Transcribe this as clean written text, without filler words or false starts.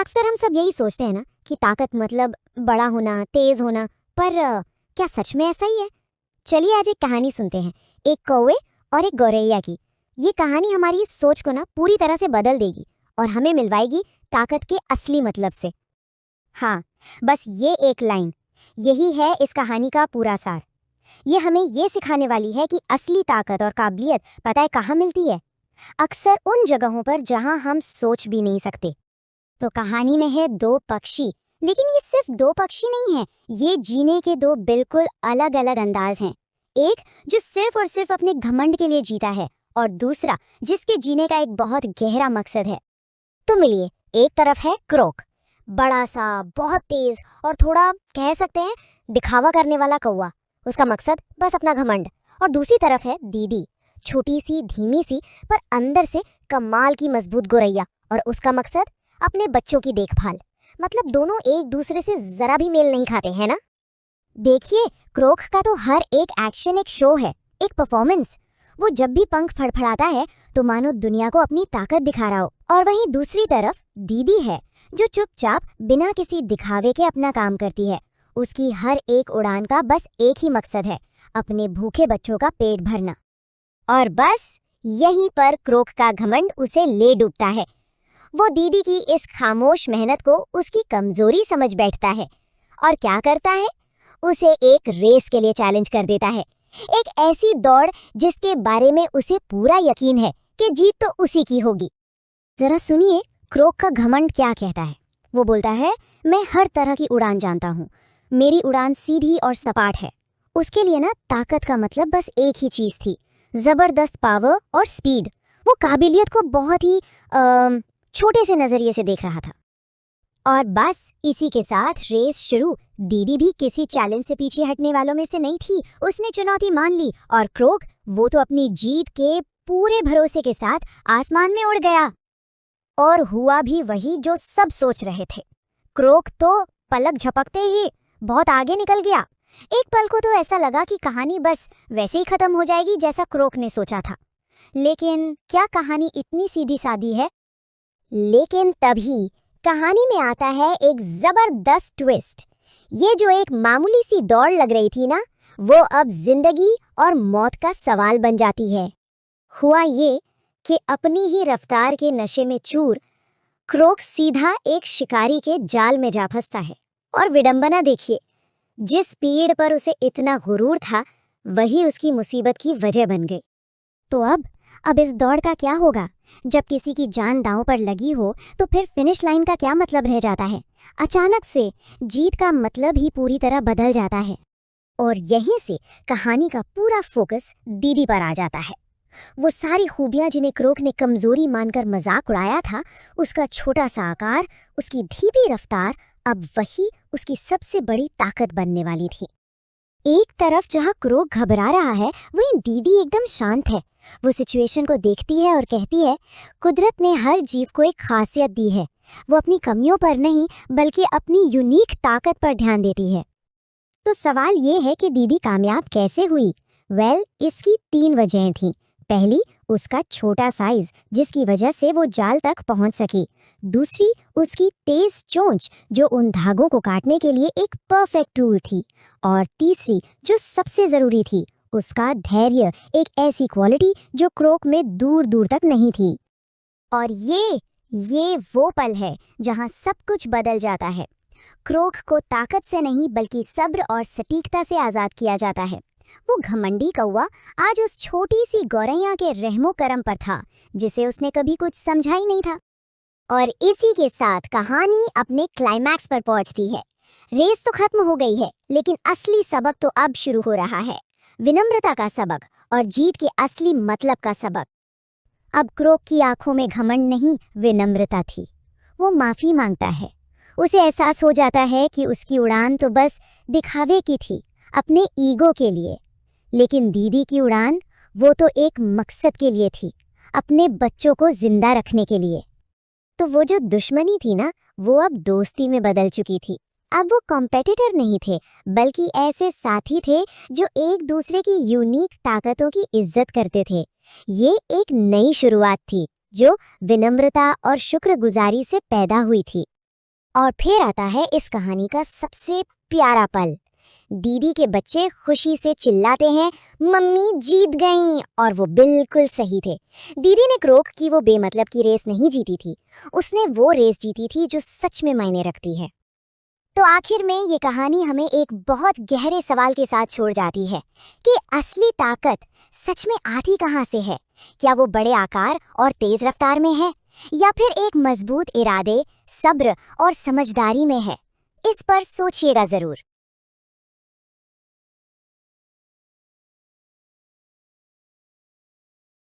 अक्सर हम सब यही सोचते हैं ना कि ताकत मतलब बड़ा होना, तेज होना, पर क्या सच में ऐसा ही है? चलिए आज एक कहानी सुनते हैं, एक कौवे और एक गौरैया की। ये कहानी हमारी सोच को ना पूरी तरह से बदल देगी और हमें मिलवाएगी ताकत के असली मतलब से। हाँ, बस ये एक लाइन, यही है इस कहानी का पूरा सार। ये हमें ये सिखाने वाली है कि असली ताकत और काबिलियत पता है कहाँ मिलती है? अक्सर उन जगहों पर जहाँ हम सोच भी नहीं सकते। तो कहानी में है दो पक्षी, लेकिन ये सिर्फ दो पक्षी नहीं है, ये जीने के दो बिल्कुल अलग अलग अंदाज हैं। एक जो सिर्फ और सिर्फ अपने घमंड के लिए जीता है और दूसरा जिसके जीने का एक बहुत गहरा मकसद है। तो मिलिए, एक तरफ है क्रोक, बड़ा सा, बहुत तेज और थोड़ा कह सकते हैं दिखावा करने वाला कौवा। उसका मकसद बस अपना घमंड। और दूसरी तरफ है दीदी, छोटी सी, धीमी सी, पर अंदर से कमाल की मजबूत गोरैया, और उसका मकसद अपने बच्चों की देखभाल। मतलब दोनों एक दूसरे से जरा भी मेल नहीं खाते हैं ना। देखिए, क्रोक का तो हर एक एक्शन एक शो है, एक परफॉर्मेंस। वो जब भी पंख फड़फड़ाता है तो मानो दुनिया को अपनी ताकत दिखा रहा हो। और वहीं दूसरी तरफ दीदी है, जो चुपचाप बिना किसी दिखावे के अपना काम करती है। उसकी हर एक उड़ान का बस एक ही मकसद है, अपने भूखे बच्चों का पेट भरना। और बस यहीं पर क्रोक का घमंड उसे ले डूबता है। वो दीदी की इस खामोश मेहनत को उसकी कमजोरी समझ बैठता है और क्या करता है, उसे एक रेस के लिए चैलेंज कर देता है। एक ऐसी दौड़ जिसके बारे में उसे पूरा यकीन है कि जीत तो उसी की होगी। जरा सुनिए क्रोक का घमंड क्या कहता है। वो बोलता है, मैं हर तरह की उड़ान जानता हूँ, मेरी उड़ान सीधी और सपाट है। उसके लिए ना ताकत का मतलब बस एक ही चीज थी, जबरदस्त पावर और स्पीड। वो काबिलियत को बहुत ही छोटे से नजरिए से देख रहा था। और बस इसी के साथ रेस शुरू। दीदी भी किसी चैलेंज से पीछे हटने वालों में से नहीं थी। उसने चुनौती मान ली और क्रोक, वो तो अपनी जीत के पूरे भरोसे के साथ आसमान में उड़ गया। और हुआ भी वही जो सब सोच रहे थे। क्रोक तो पलक झपकते ही बहुत आगे निकल गया। एक पल को तो ऐसा लगा कि कहानी बस वैसे ही खत्म हो जाएगी जैसा क्रोक ने सोचा था। लेकिन क्या कहानी इतनी सीधी सादी है? लेकिन तभी कहानी में आता है एक जबरदस्त ट्विस्ट। ये जो एक मामूली सी दौड़ लग रही थी ना, वो अब जिंदगी और मौत का सवाल बन जाती है। हुआ ये कि अपनी ही रफ्तार के नशे में चूर क्रोक सीधा एक शिकारी के जाल में जा फंसता है। और विडंबना देखिए, जिस स्पीड पर उसे इतना गुरूर था, वही उसकी मुसीबत की वजह बन गई। तो अब इस दौड़ का क्या होगा? जब किसी की जान दांव पर लगी हो तो फिर फिनिश लाइन का क्या मतलब रह जाता है? अचानक से जीत का मतलब ही पूरी तरह बदल जाता है। और यहीं से कहानी का पूरा फोकस दीदी पर आ जाता है। वो सारी खूबियां जिन्हें क्रोक ने कमजोरी मानकर मजाक उड़ाया था, उसका छोटा सा आकार, उसकी धीमी रफ्तार, अब वही उसकी सबसे बड़ी ताकत बनने वाली थी। एक तरफ जहाँ क्रोक घबरा रहा है, वहीं दीदी एकदम शांत है। वो सिचुएशन को देखती है और कहती है, कुदरत ने हर जीव को एक खासियत दी है। वो अपनी कमियों पर नहीं बल्कि अपनी यूनिक ताकत पर ध्यान देती है। तो सवाल ये है कि दीदी कामयाब कैसे हुई? इसकी 3 वजहें थीं। पहली, उसका छोटा साइज जिसकी वजह से वो जाल तक पहुंच सकी। दूसरी, उसकी तेज चोंच जो उन धागों को काटने के लिए एक परफेक्ट टूल थी। और तीसरी, जो सबसे जरूरी थी, उसका धैर्य, एक ऐसी क्वालिटी जो क्रोक में दूर दूर तक नहीं थी। और ये वो पल है जहां सब कुछ बदल जाता है। क्रोक को ताकत से नहीं बल्कि सब्र और सटीकता से आजाद किया जाता है। वो घमंडी कौवा आज उस छोटी सी गौरैया के रहमो करम पर था, जिसे उसने कभी कुछ समझा ही नहीं था। और इसी के साथ कहानी अपने क्लाइमैक्स पर पहुंचती है। रेस तो खत्म हो गई है, लेकिन असली सबक तो अब शुरू हो रहा है। विनम्रता का सबक और जीत के असली मतलब का सबक। अब क्रोक की आंखों में घमंड नहीं, विनम्रता थी। वो माफी मांगता है। उसे एहसास हो जाता है कि उसकी उड़ान तो बस दिखावे की थी, अपने ईगो के लिए। लेकिन दीदी की उड़ान, वो तो एक मकसद के लिए थी, अपने बच्चों को जिंदा रखने के लिए। तो वो जो दुश्मनी थी ना, वो अब दोस्ती में बदल चुकी थी। अब वो कॉम्पिटिटर नहीं थे, बल्कि ऐसे साथी थे जो एक दूसरे की यूनिक ताकतों की इज्जत करते थे। ये एक नई शुरुआत थी जो विनम्रता और शुक्रगुजारी से पैदा हुई थी। और फिर आता है इस कहानी का सबसे प्यारा पल। दीदी के बच्चे खुशी से चिल्लाते हैं, मम्मी जीत गईं, और वो बिल्कुल सही थे। दीदी ने क्रोक की वो बेमतलब की रेस नहीं जीती थी, उसने वो रेस जीती थी जो सच में मायने रखती है। तो आखिर में ये कहानी हमें एक बहुत गहरे सवाल के साथ छोड़ जाती है कि असली ताकत सच में आती कहाँ से है? क्या वो बड़े आकार और तेज रफ्तार में है, या फिर एक मजबूत इरादे, सब्र और समझदारी में है? इस पर सोचिएगा जरूर।